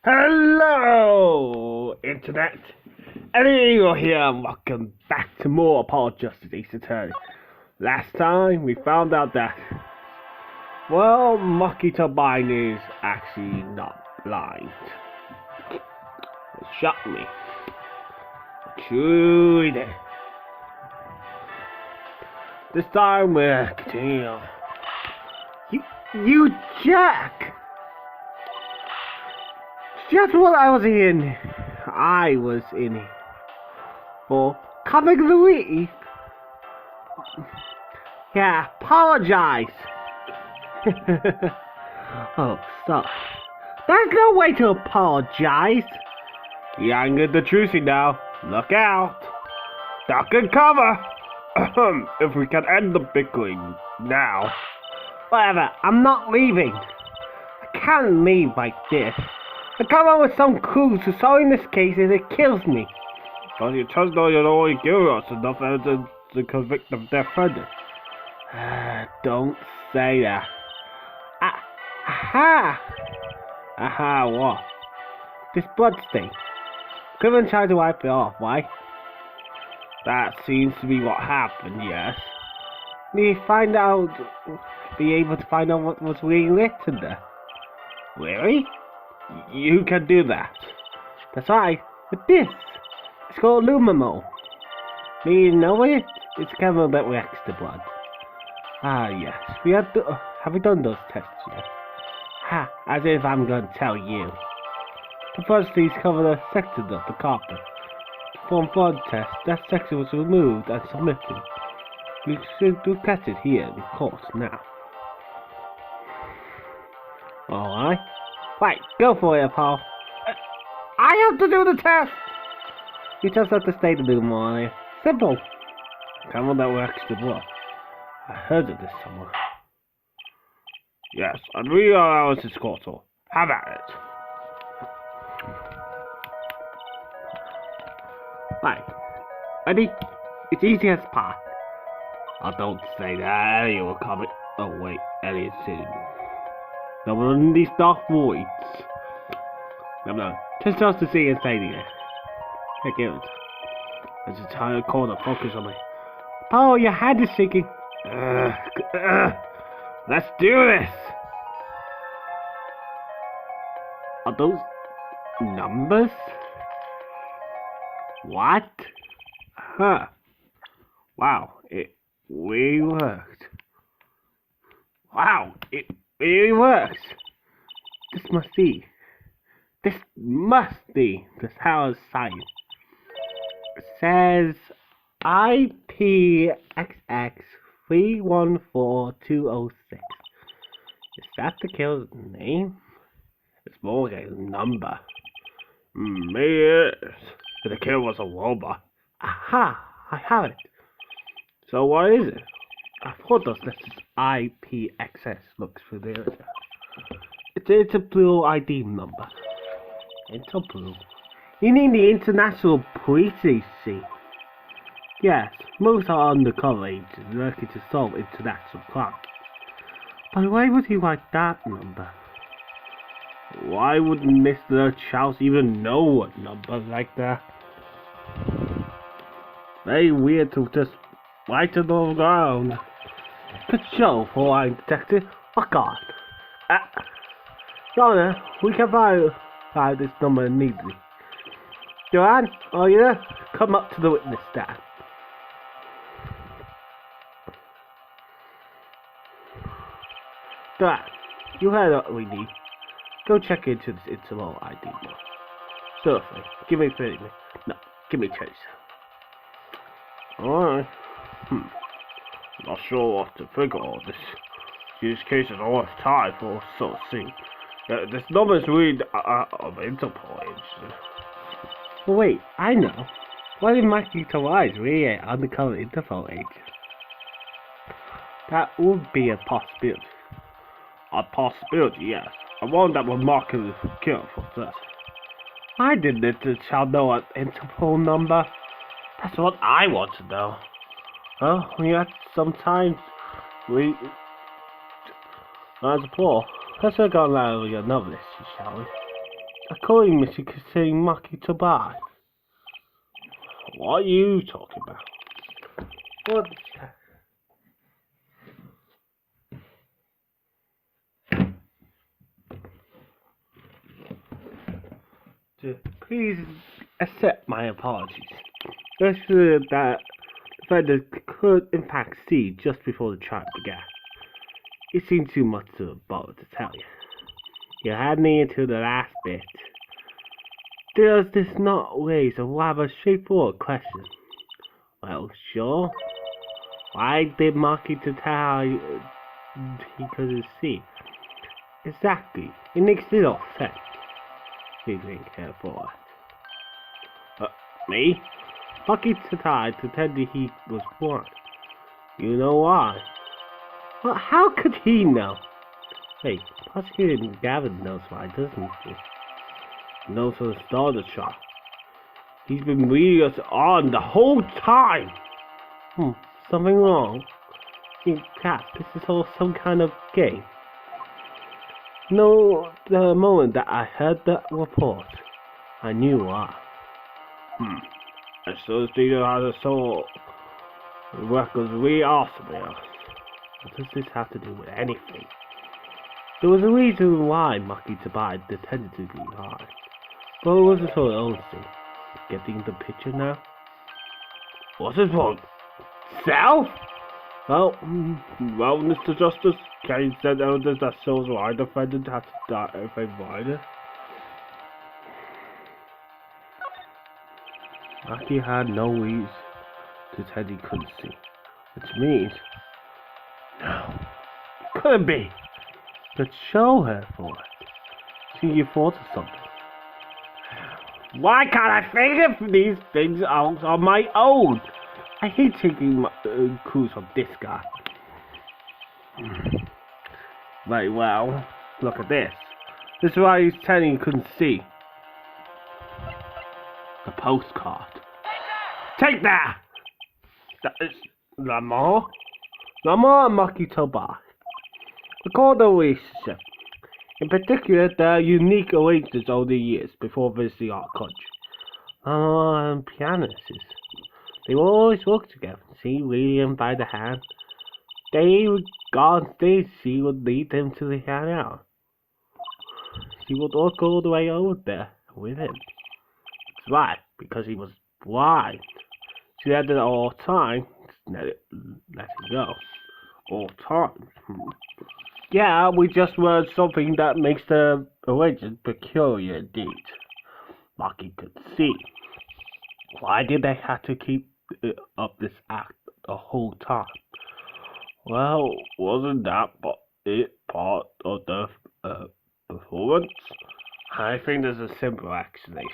Hello, Internet! Eddie Eagle here, and welcome back to more Apollo Justice Ace Attorney. Last time, we found out that, well, Maki Turbine is actually not blind. It shocked me. Truly did. This time, we're continuing. You jerk! Just what I was in for Comic of the Week. Yeah, apologize. Oh, sorry. There's no way to apologize. Young and the Trucy now. Look out. Duck and cover. If we can end the bickering now. Whatever, I'm not leaving. I can't leave like this. I come up with some clues to solving this case and it kills me. But you just know you'd only give us enough evidence to convict them of their offender. Don't say that. Aha! Aha, what? This blood stain. Couldn't try to wipe it off, why? That seems to be what happened, yes. Be able to find out what was really written there. Really? You can do that. That's right. With this. It's called Lumamo. Me know it? It's a chemical that reacts to blood. Ah, yes. Have we done those tests yet? Ha! As if I'm going to tell you. The first these cover the sections of the carpet. To perform blood test, that section was removed and submitted. We should look it here in court now. Alright. Right, go for it, Paul. I have to do the test! You just have to stay to do more. Simple. Camera that works the blood. I heard of this somewhere. Yes, and we are ours is quarter. Have at it. Right. Ready? It's easy as pie. Oh, don't say that. Elliot will come. Oh, wait. Elliot's sitting. No, we're in these dark voids. No. Just us to see and say it. Hey, give it. There's a tiny corner. Focus on me. Oh, your hand is shaking. Let's do this. Are those numbers? What? Huh. Wow, it really worked. Wow, it really works. This must be the power of science. It says IPXX314206. Is that the killer's name? It's more like a number. Maybe it is. But the killer was a robot. Aha! I have it. So what is it? I thought this IPXS looks familiar. It's a blue ID number. It's a blue. You need the International Police Agency. Yes, most are undercover agents working to solve international crime. But why would he write that number? Why would Mr. Charles even know what number like that? Very weird to just write it all around. Good show for our detective. Oh God. Donna, we can find this number immediately. Joanne, are you there? Come up to the witness stand. Joanne, you heard what we need. Go check into this Interpol ID now. Seriously, give me 30 minutes. No, give me 10. Alright. Not sure what to think of all this. These cases are worth time for sort of thing. This number's really of Interpol agents. Well, wait, I know. Why did Mikey Tawai's really an undercover Interpol agent? That would be a possibility. A possibility, yes. I wonder that would mark him as killed for this. I didn't shall know an Interpol number. That's what I want to know. Well, yet sometimes we as a poor. Let's go along with your novelist, shall we? According to Mr. Considering Maki to buy. What are you talking about? What? Please accept my apologies. Let's that the defendant could in fact see just before the trial began. It seemed too much to bother to tell you. You had me until the last bit. Does this not raise a rather straightforward question? Well, sure. Why did Maki to tell you he couldn't see? Exactly. It makes little sense. He didn't care for it. Me? Maki Tatai pretended he was blind. You know why? Well, how could he know? Hey, Prosecutor Gavin knows why, doesn't he? He knows how to start the trial. He's been leading us on the whole time. Something wrong? Perhaps this is all some kind of game. No, the moment that I heard that report, I knew why. Associated has a soul. Records really awesome, yes. What does this have to do with anything? There was a reason why Maki Tabai pretended to be high. But it wasn't for her own sake. Getting the picture now? What's his point? Self? Well, Mr. Justice, can you send evidence that shows why the defendant had to die if a minor? Maki had no reason to tell he couldn't see. Which means... No, it couldn't be. But show her for it. See you thought of something. Why can't I figure these things out on my own? I hate taking clues from this guy. Right, well, look at this. This is why he's telling you couldn't see. The postcard. Take that! That is Lamar? Lamar and Maki Tobai. Recall the relationship. In particular, their unique arrangements over the years before visiting our country. Lamar and pianists. They will always work together. See William by the hand. They would go on stage. She would lead them to the hangout. She would walk all the way over there with him. That's right, because he was blind. She had it all the time. Let it go. All the time. Yeah, we just learned something that makes the arrangement peculiar indeed. Maki could see. Why did they have to keep up this act the whole time? Well, wasn't that part of the performance? I think there's a simple explanation.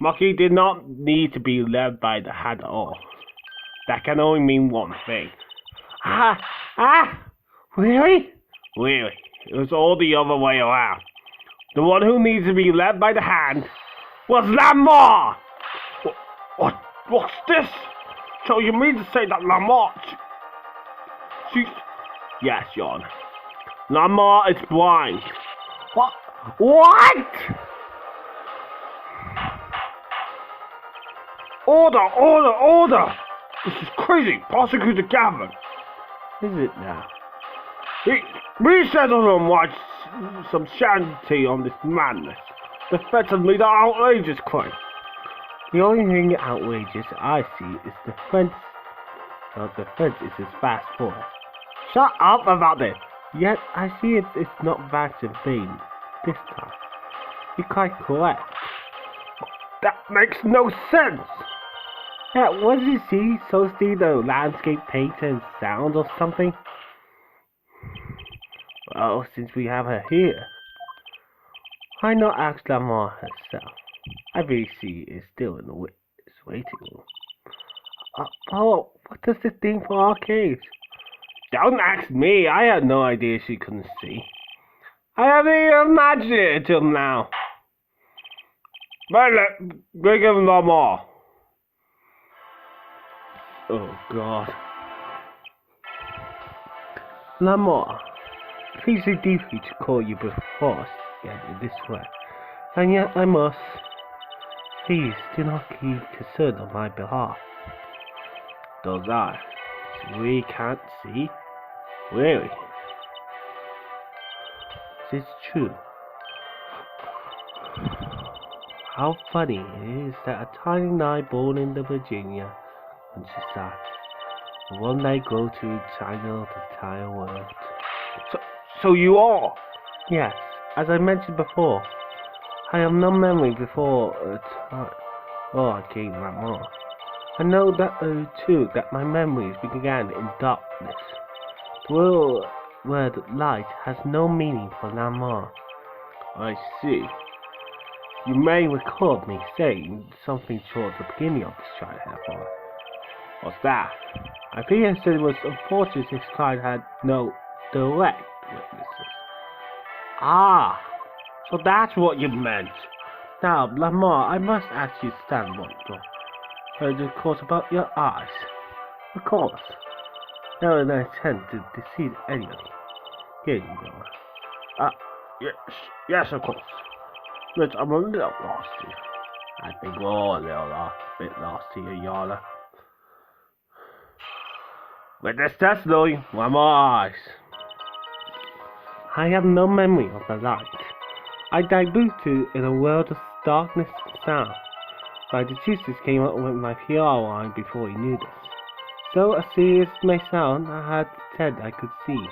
Maki did not need to be led by the hand at all. That can only mean one thing. Really? Really. It was all the other way around. The one who needs to be led by the hand was Lamar! What's this? So you mean to say that Lamar... She's... Yes, John. Lamar is blind. What? Order! This is crazy. Prosecutor Gavin. Is it now? We settled on watch some shanty on this madness. Defensively, the outrageous claim. The only thing outrageous I see is the fence. The fence is his fast forward. Shut up about this. Yet I see it's not that in vain this time. You're quite correct. That makes no sense. Yeah, what did you see? So see the landscape painter and sound or something? Well, since we have her here, why not ask Lamar herself? I believe she is still in the waiting room. What does this mean for our case? Don't ask me. I had no idea she couldn't see. I haven't even imagined it until now. But we'll give him Lamar. Oh God. Lamar, please deeply to call you before us again in this way. and yet I must. Please do not be concerned on my behalf. Those eyes, we can't see? Really? It's true. How funny it is that a tiny eye born in Virginia, and she died, one day grow to entangle the entire world. So you are? Yes, as I mentioned before, I have no memory before I gave my mom. I know that too, that my memories began in darkness. The world where the light has no meaning for Lamar. I see. You may recall me saying something towards the beginning of this trial, therefore. What's that? I think I said it was unfortunate this client had no direct witnesses. Ah, so that's what you meant. Now, Lamar, I must ask you to stand one more. Heard of course about your eyes. Of course. Now I intend to deceive anyone. Here you go. Yes, of course. But I'm a little lost here. I think we're all a little bit lost here, Yana. With this testimony, one more eyes. I have no memory of the light. I diluted in a world of darkness and sound. My deducers came up with my PR line before he knew this. So as serious as may sound, I had to pretend I could see.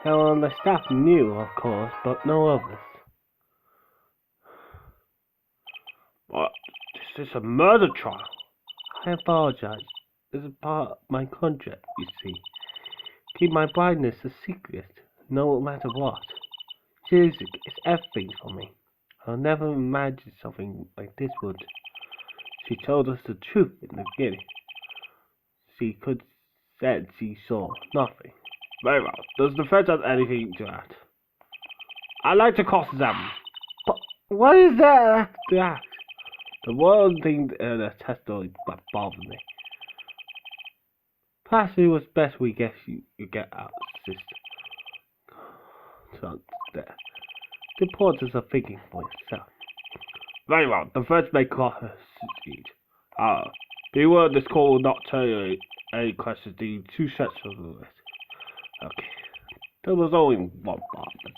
Everyone on the staff knew, of course, but no others. What? This is a murder trial. I apologize. This is part of my contract, you see. Keep my blindness a secret, no matter what. Music is everything for me. I'll never imagine something like this would. She told us the truth in the beginning. She could said she saw nothing. Very well. Does the defense have anything to add? I'd like to cross-examine. But what is that to ask? The one thing in the testimony that bothered me. Perhaps it was best we guess you get out, sister. So there. The importance of thinking for yourself. Very well. The first may proceed. Be aware this call will not tell you any questions. The two sets of the list. Okay. There was only one part of the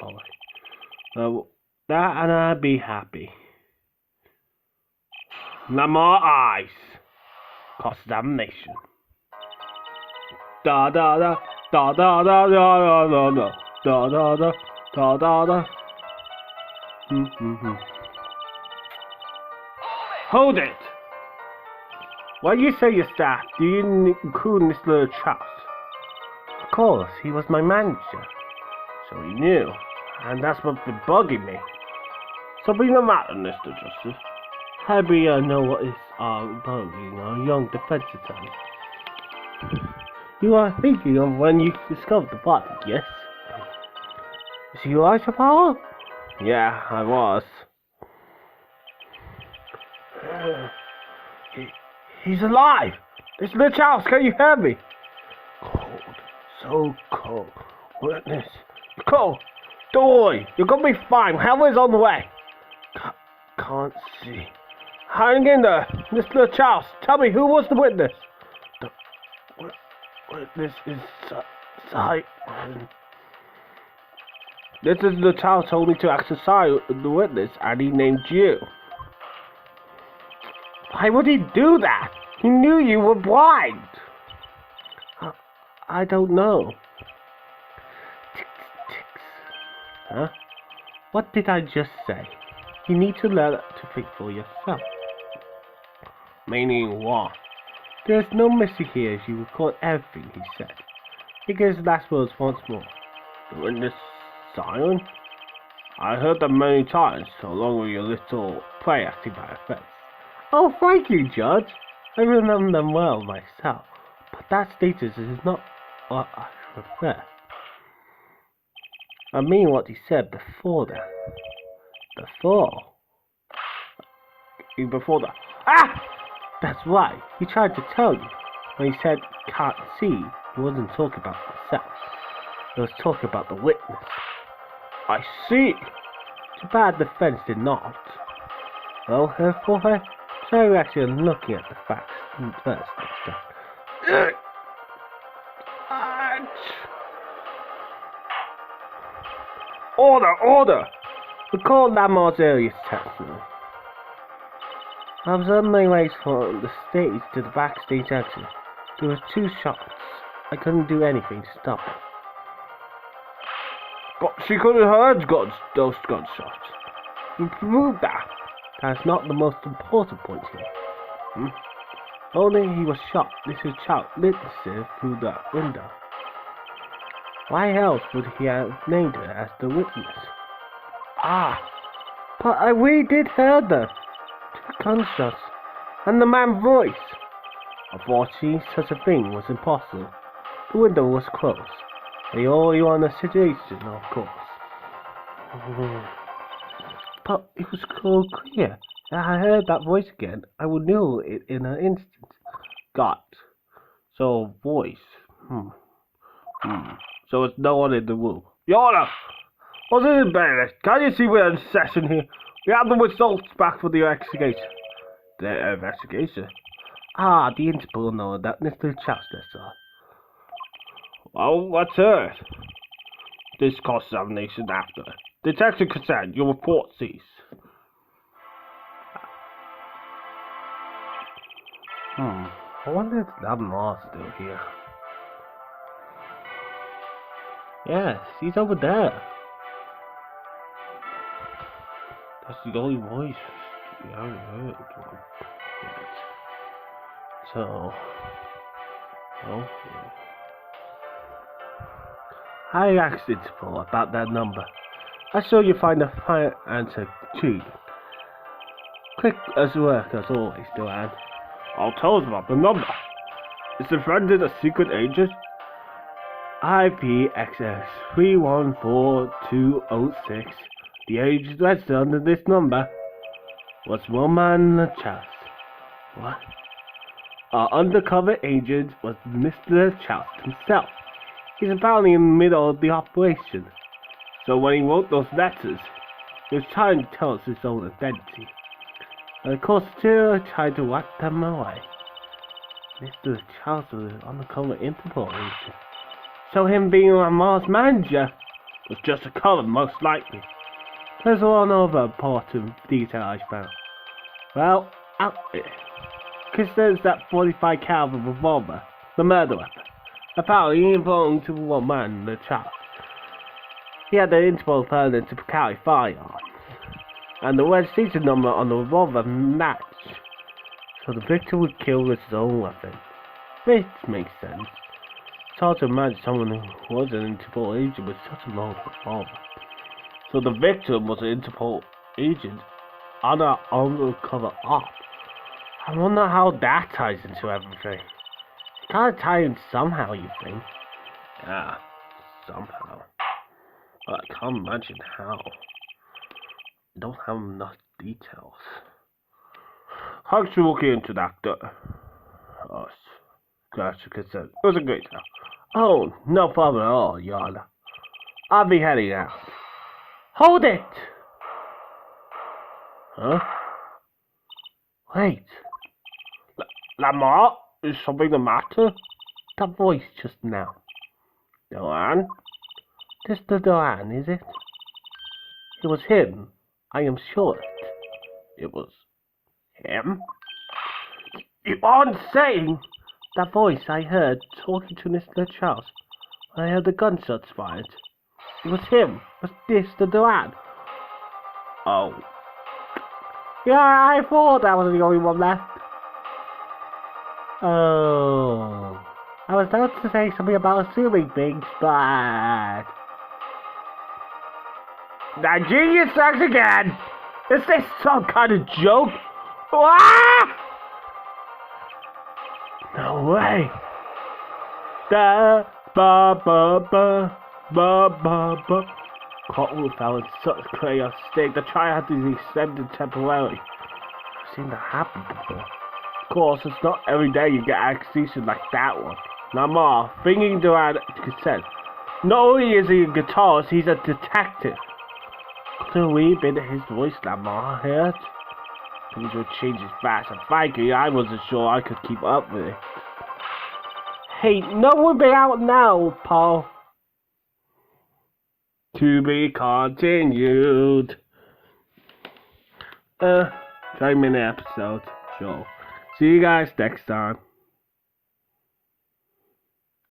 boy. That and I'd be happy. No more eyes. Cross-examination. Da da da da da da da da da da da da da da da. Hold it! When you say your staff, do you include this little Charles? Of course, he was my manager. So he knew, and that's what's been bugging me. So be no matter, Mr. Justice. How do you know what is bugging our young defense attorney? You are thinking of when you discovered the body, yes? Is he right, Apollo? Yeah, I was. He's alive! It's Mitch House, can you hear me? Cold, so cold. Witness, cold. Don't worry, you're gonna be fine. Help is on the way. Can't see. Hang in there, Mr. Charles. Tell me, who was the witness? The witness is Simon. This is the child told me to exercise the witness, and he named you. Why would he do that? He knew you were blind. I don't know. Ticks, ticks. Huh? What did I just say? You need to learn to think for yourself. Meaning what? There's no mystery here as you record everything he said. He gives his last words once more. The witness silent? I heard them many times, along with your little play acting by effects. Oh, thank you, Judge. I remember them well myself, but that status is not what I prefer. I mean what he said before that. Before that. Ah! That's right. He tried to tell you. When he said can't see, he wasn't talking about himself. He was talking about the witness. I see. Too bad the fence did not. Well, therefore, try actually looking at the facts first. Order! Order! Recall Lamar's earliest testimony. I was on my way from the stage to the backstage exit. There was 2 shots. I couldn't do anything to stop it. But she could have heard those gunshots. You proved that. That's not the most important point here. Only he was shot. Mrs. Chow witnessed through the window. Why else would he have named her as the witness? But we did hear them. 2 gunshots. And the man's voice. Unfortunately, such a thing was impossible. The window was closed. The only one in the situation, of course. But it was so clear. If I heard that voice again, I would know it in an instant. So, voice. So it's no one in the room. Your Honor! What's in the bailiff? Can you see we're in session here? We have the results back for the investigation. The investigation? The Interpol know that Mr. Chester, sir. Well, let's hear it. This cross-examination after. Detective Cassand, your report cease. I wonder if Lamar's still here. Yes, he's over there. That's the only voice we haven't heard one yet. So, I asked Interpol about that number. I saw you find a fine answer too. Quick as work as always, Duane. I'll tell us about the number. Is the friend a secret agent? IPXS 314206. The agent registered under this number was one man in the chest. What? Our undercover agent was Mr. Choust himself. He's apparently in the middle of the operation. So when he wrote those letters, he was trying to tell us his own identity. And of course, still tried to wipe them away. Mr. Choust was an undercover Interpol agent. So him being Lamar's manager was just a cover, most likely. There's one other important detail I found. Well, because there's that 45 caliber revolver, the murder weapon. Apparently he belonged to one man in the chat. He had the Interpol permit to carry firearms, and the registration number on the revolver matched. So the victim was killed with his own weapon. Which makes sense. It's hard to imagine someone who was an Interpol agent with such a long revolver. So the victim was an Interpol agent on an undercover op. I wonder how that ties into everything. It gotta tie in somehow, you think? Yeah, somehow. But I can't imagine how. I don't have enough details. How should we look into that, Oh, Jessica said. It was a great time. Oh, no problem at all, Your Honor. I'll be heading out. Hold it! Huh? Wait. Lamar? Is something the matter? That voice just now. Duane? Mr. Duane, is it? It was him. I am sure it was him. You aren't saying that voice I heard talking to Mr. Charles when I heard the gunshots fired. It was him. Was Mr. Duane? Oh. Yeah, I thought I was the only one left. Oh. I was about to say something about assuming things, but... Now, genius sucks again! Is this some kind of joke? Ah! No way! Da ba ba ba ba ba ba. Cottonwood fell in such chaos state the trial had to be extended temporarily. I've seen that happen before. Of course, it's not every day you get accusation like that one. Lamar, thinking Duane consent. Not only is he a guitarist, he's a detective. a wee bit of his voice that I heard. Things would change fast and Frankie, I wasn't sure I could keep up with it. Hey, no, we'll be out now, Paul. To be continued. Join me in the episode. Sure. See you guys next time.